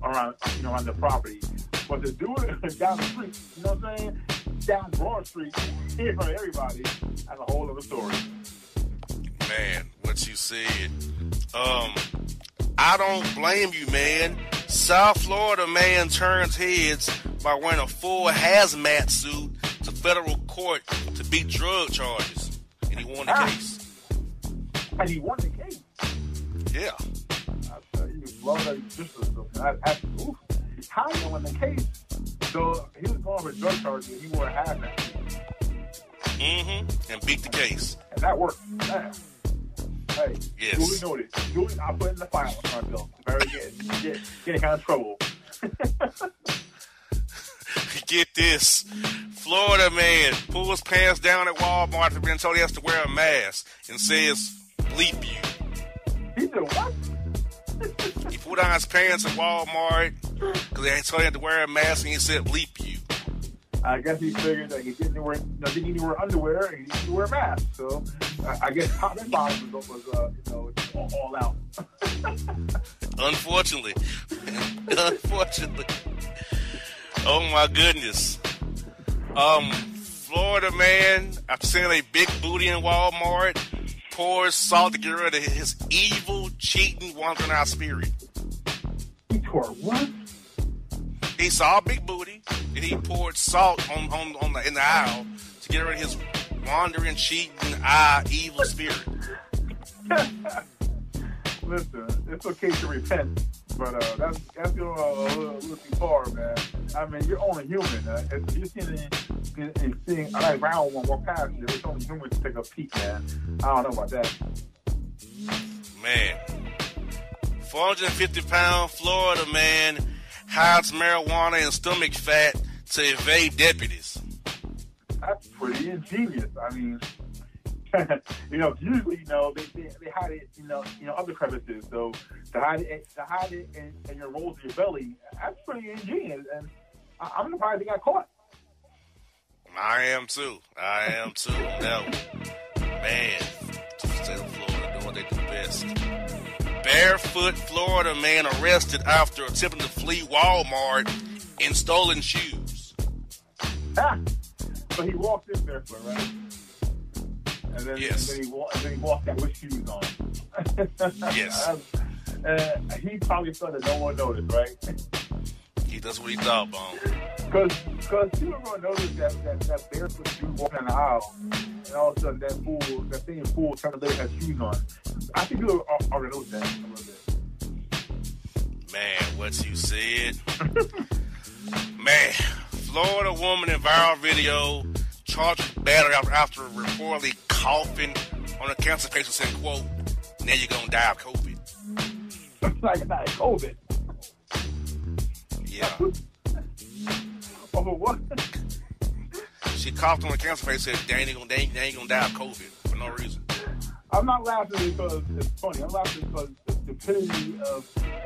around the property. But to do it down the street, you know what I'm saying? Down Broad Street, in front of everybody, that's a whole other story. Man, what you said. I don't blame you, man. South Florida man turns heads by wearing a full hazmat suit to federal court to beat drug charges. And he won the case. And he won the case? Yeah. I tell you, Florida, oof. How you won the case? So he was going for drug charges and he wore a hazmat. Mm-hmm. And beat the case. And that worked. Damn. Hey, yes. Julie noted. Julie, I put in the file on my bill. Very good. Getting kind of trouble. Get this. Florida man pulls pants down at Walmart for being told he has to wear a mask and says, bleep you. He did what? He pulled down his pants at Walmart because they told him to wear a mask and he said, bleep you. I guess he figured that he didn't wear underwear and he didn't wear a mask. So I guess top and bottom was all out. Unfortunately. Oh my goodness. Florida man, after seeing a big booty in Walmart, pours salt to get rid of his evil, cheating, wandering out spirit. He tore what? He saw a big booty, and he poured salt in the aisle to get rid of his wandering, cheating, evil spirit. Listen, it's okay to repent, but that's going a little too far, man. I mean, you're only human. If you're seeing a round one walk past you, it's only human to take a peek, man. I don't know about that. Man, 450-pound Florida man hides marijuana and stomach fat to evade deputies. That's pretty ingenious. I mean, usually, they hide it, other crevices. So to hide it in your rolls of your belly, that's pretty ingenious. And I'm surprised he got caught. I am too. No, man, state of Florida doing what they do best. Barefoot Florida man arrested after attempting to flee Walmart in stolen shoes. So he walked in barefoot, right? And then, yes. and then he walked out with shoes on. Yes. He probably thought that no one noticed, right? He does what he thought, Bone. Because people are going to notice that barefoot dude walking down the aisle, and all of a sudden that same fool trying to has shoes on. I think people already noticed that a little bit. Man, what you said. Man, Florida woman in viral video charged with battery after reportedly coughing on a cancer patient saying, quote, now you're going to die of COVID. Like not COVID. Yeah. Over what? She coughed on a cancer patient and said, they ain't gonna die of COVID for no reason. I'm not laughing because it's funny. I'm laughing because the stupidity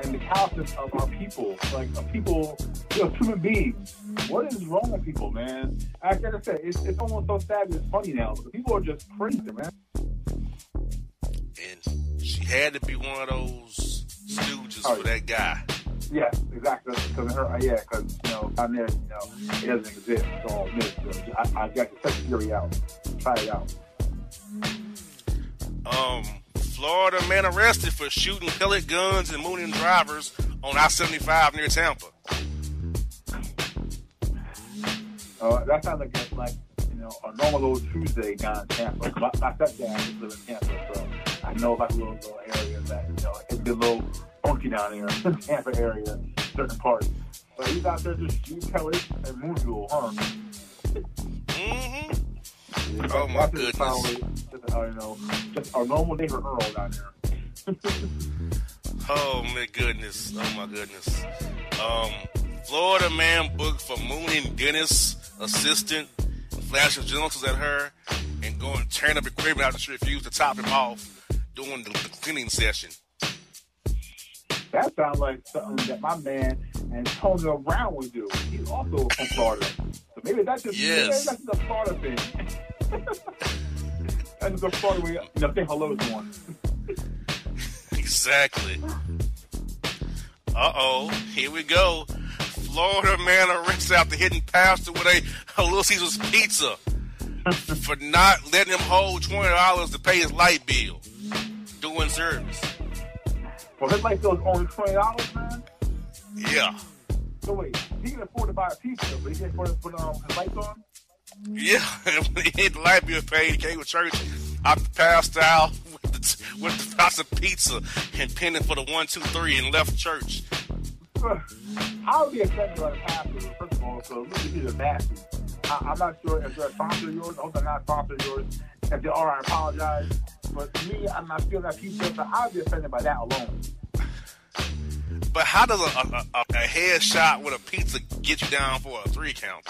and the callousness of our people. Like, people, human beings. What is wrong with people, man? Like I said, it's almost so sad that it's funny now. Because people are just crazy, man. And she had to be one of those stooges for that guy. Yeah, exactly. Because down there, it doesn't exist. It's all myth. So I got to check the theory out. Try it out. Florida man arrested for shooting pellet guns and mooning drivers on I-75 near Tampa. That sounds like a normal little Tuesday down in Tampa. My stepdad lives in Tampa, so I know about a little area that it's a little funky down there in the Tampa area, certain parts. But he's out there just shooting pellets and moon fuel, huh? Mm-hmm. Oh my goodness. Just our normal neighbor Earl down there. Oh my goodness. Florida man booked for mooning dentist assistant, flashing genitals at her, and going to turn up equipment after she refused to top him off during the cleaning session. That sounds like something that my man Antonio Brown would do. He's also from Florida. So maybe that's just a Florida thing. That's just a Florida way to say hello to one. Exactly. Here we go. Florida man arrested after hitting pastor with a Little Caesars pizza for not letting him hold $20 to pay his light bill doing service. Well, his light bill is only $20, man. Yeah. So wait, he can afford to buy a pizza, but he can't afford to put his lights on? Yeah, when he hit the light bill paid, he came to church out the pastor out with the box of pizza and pending for the 1, 2, 3 and left church. I would be offended by the pastor, first of all, so these are nasty. I'm not sure if they're a sponsor of yours. I hope they're not a sponsor of yours. If they are, I apologize. But to me, I'm not feeling that pizza, so I'd be offended by that alone. But how does a headshot with a pizza get you down for a 3 count?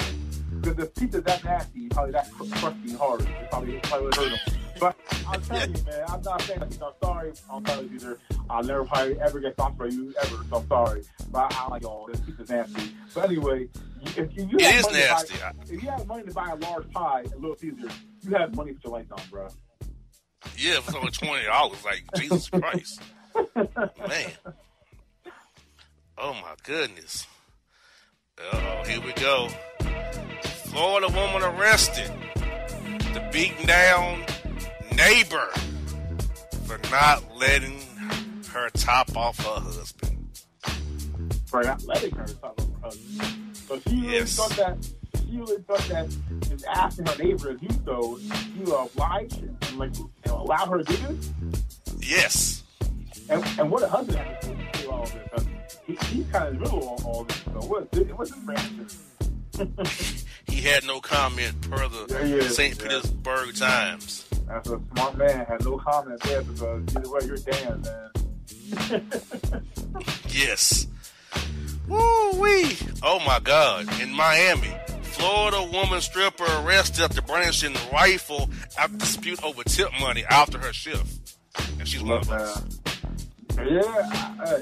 Because the pizza's that nasty, probably that crusty and hard. It probably would hurt him. But I'm telling you, man, I'm not saying that. I'm sorry. I'm telling you, I'll never probably ever get sponsored by you ever. So I'm sorry. But I like y'all. This pizza's nasty. But anyway, if you have nasty. If you have money to buy a large pie at Little Caesars, you have money for your lights on, bro. Yeah, if it's only $20, like Jesus Christ, man. Oh my goodness. Here we go. Florida woman arrested. The beaten down neighbor for not letting her top off her husband. For not letting her top off her husband. So she really thought that just asking her neighbor to do so, you oblige and allow her to do this? Yes. And what a husband has to do all this. He's kind of in the middle of all this. So what's his reaction? He had no comment per the St. Petersburg Times. That's a smart man. Had no comment there because either way, you're damn, man. Yes. Woo-wee. Oh, my God. In Miami, Florida woman stripper arrested after brandishing rifle after dispute over tip money after her shift. And she's one of us. Yeah.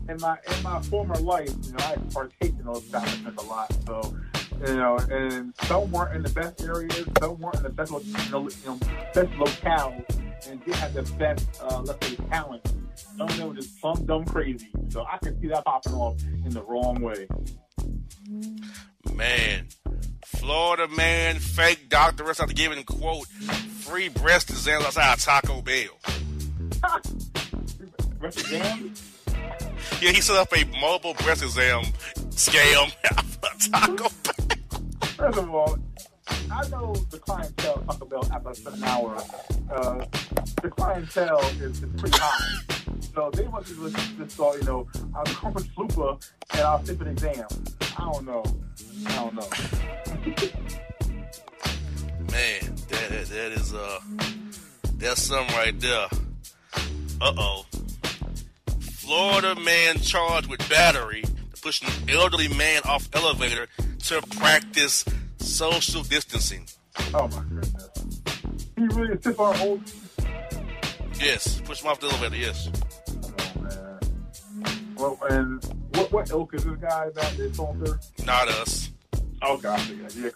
In my former life, I partake in those establishments a lot. So, and some weren't in the best areas, some weren't in the best, best locales, and did have the best, let's say, talent. Some of them were just plumb dumb crazy. So I can see that popping off in the wrong way. Man, Florida man, fake doctor arrested after giving, quote, free breast exams outside Taco Bell. Breast exams? Yeah, he set up a mobile breast exam scam at Taco Bell. First of all, I know the clientele at Taco Bell after an hour. The clientele is pretty high. So they must have just thought, I was going for Slupa and I'll sip an exam. I don't know. Man, that is that's something right there. Uh-oh. Florida man charged with battery to push an elderly man off elevator to practice social distancing. Oh my goodness. He really tip our old dude? Yes, push him off the elevator, yes. Oh man. Well, and what ilk is this guy that is assaulter? Not us. Oh gosh, yeah,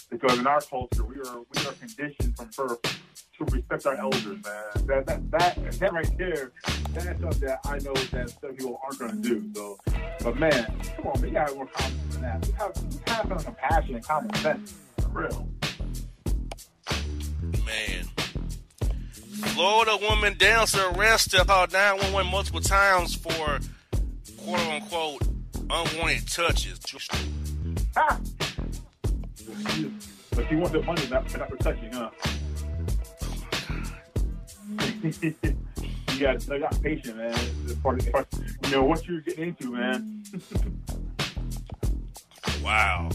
because in our culture we are conditioned from birth to respect our elders, man. That right there, that's something that I know that some people aren't going to do. So, but man, come on, man, you have more common sense than that. You have some compassion and common sense, for real. Man, Florida woman dancer arrested, called 911 multiple times for quote unquote unwanted touches. Ah! But you want the money, not for touching, huh? you got patience, man. It's part of, what you're getting into, man. Wow,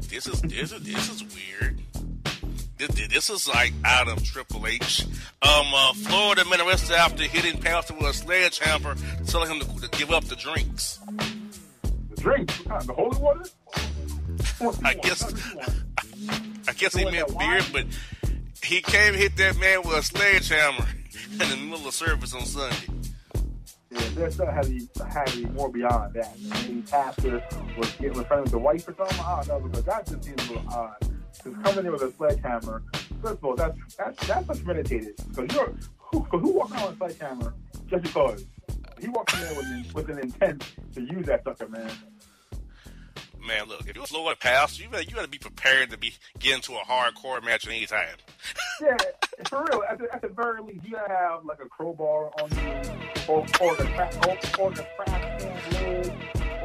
this is weird. This is like out of Triple H. Florida man arrested after hitting pastor with a sledgehammer, telling him to give up the drinks. The drinks? The holy water? I guess he meant beer, but he came and hit that man with a sledgehammer in the middle of service on Sunday. Yeah, there's still had to be more beyond that. Maybe pastor was getting in front of the wife or something. I don't know, because that just seems a little odd. Because coming in with a sledgehammer, first of all, that's premeditated. Because who walked around with a sledgehammer just because? He walked in there with an intent to use that sucker, man. Man, look, if you're a Florida pastor, you gotta be prepared to get into a hardcore match at any time. Yeah, for real. At the very least, you gotta have like a crowbar on you, or the crack can lid,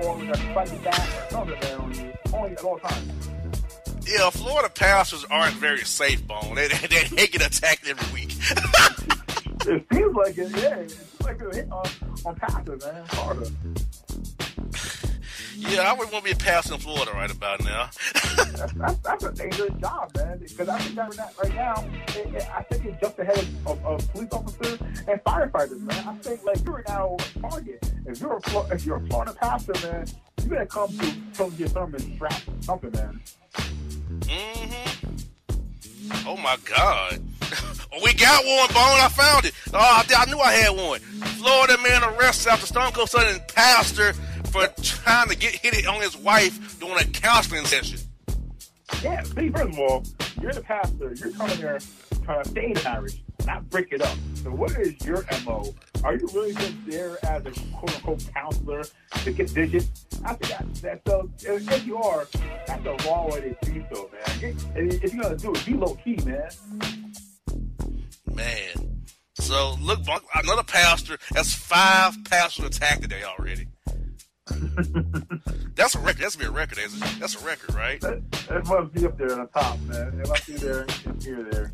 or like a spiky bat or something there on you, at all times. Yeah, Florida pastors aren't very safe, Bone. They get attacked every week. It seems like it, yeah. It seems like it's a hit on pastors, man. Florida. Yeah, I wouldn't want to be a pastor in Florida right about now. That's a dangerous job, man. Because I think that right now, I think it's just ahead of police officers and firefighters, man. I think like you're now a target. If you're a Florida pastor, man, you better come to your sermon strapped with something, man. Mm-hmm. Oh my God. We got one, Bone. I found it. Oh, I knew I had one. Florida man arrested after Stone Cold Stunning pastor for trying to hit it on his wife during a counseling session. Yeah, see, first of all, you're the pastor. You're coming there trying to stay in marriage, not break it up. So what is your MO? Are you really just there as a quote-unquote counselor to get digits? I think that's so, if you are, that's the wrong way to do so, man. If you're going to do it, be low-key, man. Man. So, look, another pastor. That's 5 pastors attacked today already. That's a record. That's be a record, isn't it? That's a record, right? That must be up there on the top, man. It must be there and here there.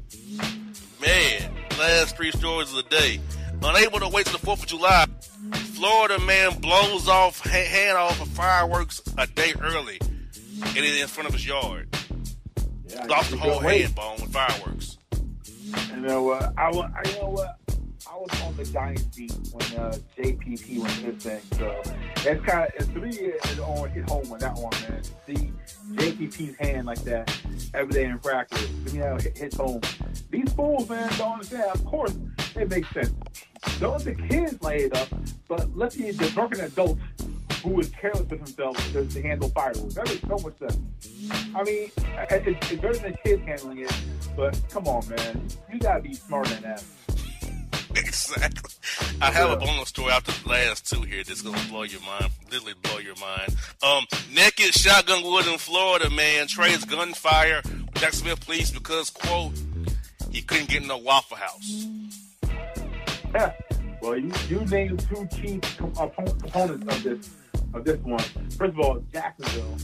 Man, last 3 stories of the day. Unable to wait till the 4th of July, Florida man blows off hand off of fireworks a day early, and it in front of his yard. Yeah, lost the whole hand bone with fireworks. You know what? I was on the Giants beat when JPP went his thing, so it's kind of, to me, it hit home with that one, man. To see JPP's hand like that every day in practice, to me, that hits home. These fools, man, don't understand. Of course, it makes sense. Don't let the kids lay it up, but let the drunken adults who is careless with themselves to handle fireworks. That makes so much sense. I mean, it's better than the kids handling it, but come on, man. You gotta be smarter than that. Exactly. I have a bonus story after the last 2 here that's going to blow your mind. Literally blow your mind. Naked shotgun wood in Florida, man, trades gunfire with Jacksonville police because, quote, he couldn't get in a Waffle House. Yeah. Well, you named 2 key components of this one. First of all, Jacksonville.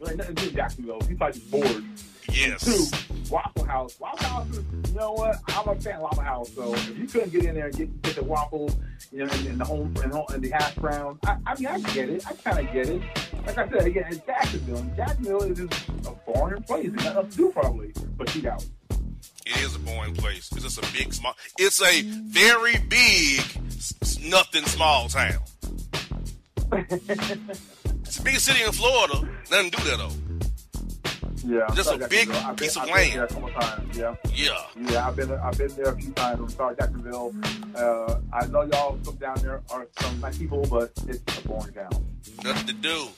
There ain't nothing to do with Jacksonville. He's like bored. Yes. 2, Waffle House. Waffle House is, you know what? I'm a fan of Waffle House. So if you couldn't get in there and get the waffles, you know, in the home and the hash browns, I mean, I get it. I kind of get it. Like I said, again, it's Jacksonville. And Jacksonville is just a boring place. There's nothing else to do probably, but cheat out. It is a boring place. It's just a big, small. It's a very big, nothing small town. It's a big city in Florida. Nothing do that though. Yeah, just a big piece of land. I've been there a couple times. Yeah. I've been there a few times. I'm sorry, Jacksonville. I know y'all from down there are some nice people, but it's a boring town. Nothing to do.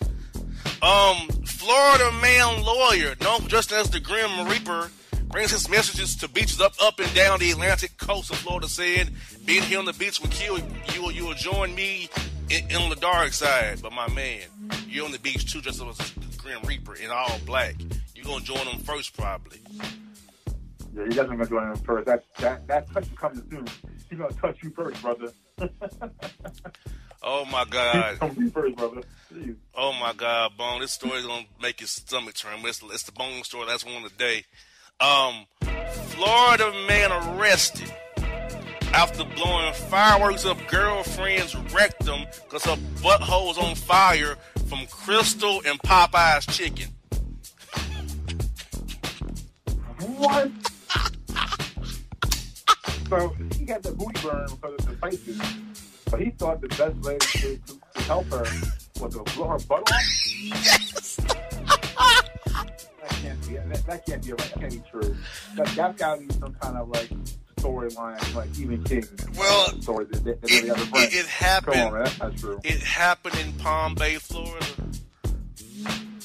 Florida man lawyer, known just as the Grim Reaper, brings his messages to beaches up and down the Atlantic coast of Florida, said, "Being here on the beach will kill you. You will join me in the dark side." But my man, you're on the beach too, just as the Grim Reaper in all black. You're gonna join them first, probably. Yeah, you're definitely gonna join them first. That touch is coming soon. He's gonna touch you first, brother. Oh my God. Come to you first, brother. Jeez. Oh my God, Bone. This story's gonna make your stomach turn. It's the Bone story. That's one of the day. Florida man arrested after blowing fireworks up girlfriend's rectum because her butthole was on fire from Crystal and Popeye's chicken. What? So he had the booty burn because of the spices, but he thought the best way to help her was to blow her butt off? Yes! That can't be right. That can't be true. That's got to be some kind of like storyline, like Stephen King. Well, story it happened. Come on, man, that's not true. It happened in Palm Bay, Florida,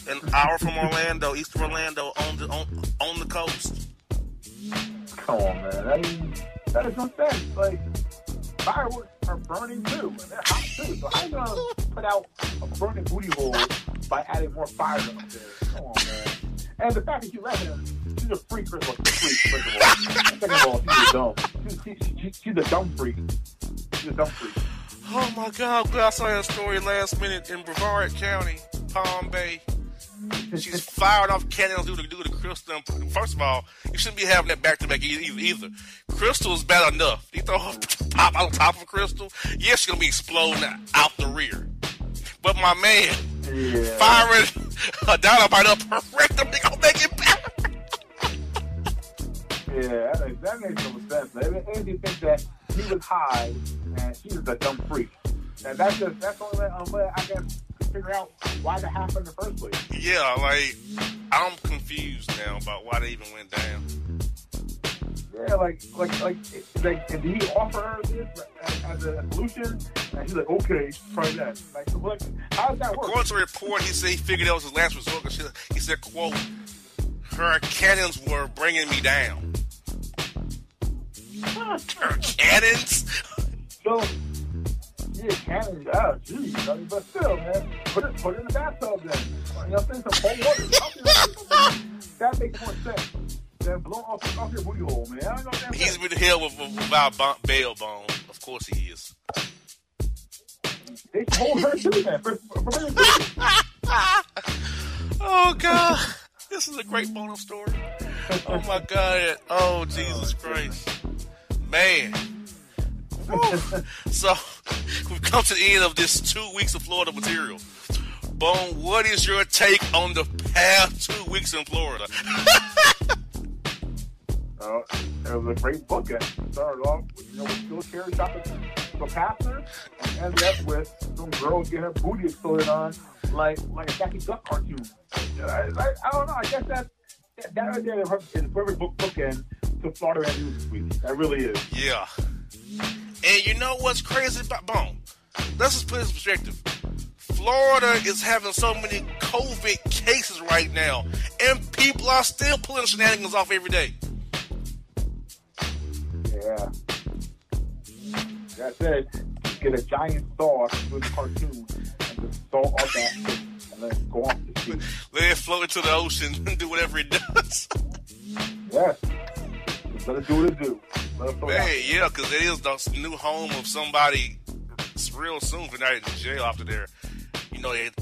an hour from Orlando, east of Orlando, on the coast. Come on, man. That is no sense. Like, fireworks are burning too, and they're hot too. So how you gonna put out a burning booty hole by adding more fire up there? Come on, man. And the fact that you let him, she's a freak, first of all. Second of all, she's a dumb. She's a dumb freak. She's a dumb freak. Oh my God! I'm glad I saw that story last minute in Brevard County, Palm Bay. She's firing off cannons due to crystal. First of all, you shouldn't be having that back-to-back either. Crystal is bad enough. You throw her pop on top of a crystal, yes, she's going to be exploding out the rear. But my man, firing a dynamite up her rectum, they going to make it better. Yeah, that makes no sense. And you think that he was high and she was a dumb freak. And that's the only way I guess figure out why that happened in the first place. Yeah, like, I'm confused now about why they even went down. Yeah, like, did he offer her this as a solution? And she's like, okay, try that. Like, how does that work? According to the report, he said he figured that was his last resort. He said, quote, her cannons were bringing me down. Her cannons? So, yeah, cannons out. Jeez, I mean, but still, man, put it in the bathtub then. You know what I'm saying? Some cold water. That makes more sense than blowing off your booty hole, man. I don't know what He's been held without bail bone. Of course he is. They told her too, man. Oh, God. This is a great bonus story. Oh, my God. Oh, Jesus Christ. Man. So, we've come to the end of this 2 weeks of Florida material. Bone, what is your take on the past 2 weeks in Florida? It was a great book. It started off with, still cherry shopping the pastor, and ended up with some girl getting her booty exploded on like a Jackie Duck cartoon. I don't know. I guess that right there is the perfect bookend to Florida and News this week. That really is. Yeah. And you know what's crazy about Bone? Let's just put this in perspective. Florida is having so many COVID cases right now, and people are still pulling shenanigans off every day. Yeah. That's it. Get a giant saw with a cartoon and just saw off that shit and let it go off the street. Let it float into the ocean and do whatever it does. Yes. Just let it do what it do. Man, yeah, because it is the new home of somebody real soon for not in jail after their,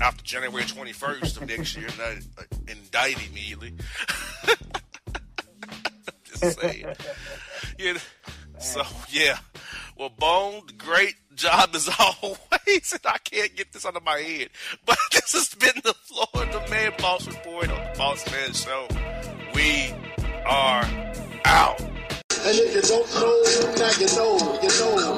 after January 21st of next year, indicted immediately. Just saying. Yeah. So, yeah. Well, Bone, great job as always, and I can't get this out of my head. But this has been the Florida Man Boss Report on the Bossman Show. We are out. And if you don't know, now you know.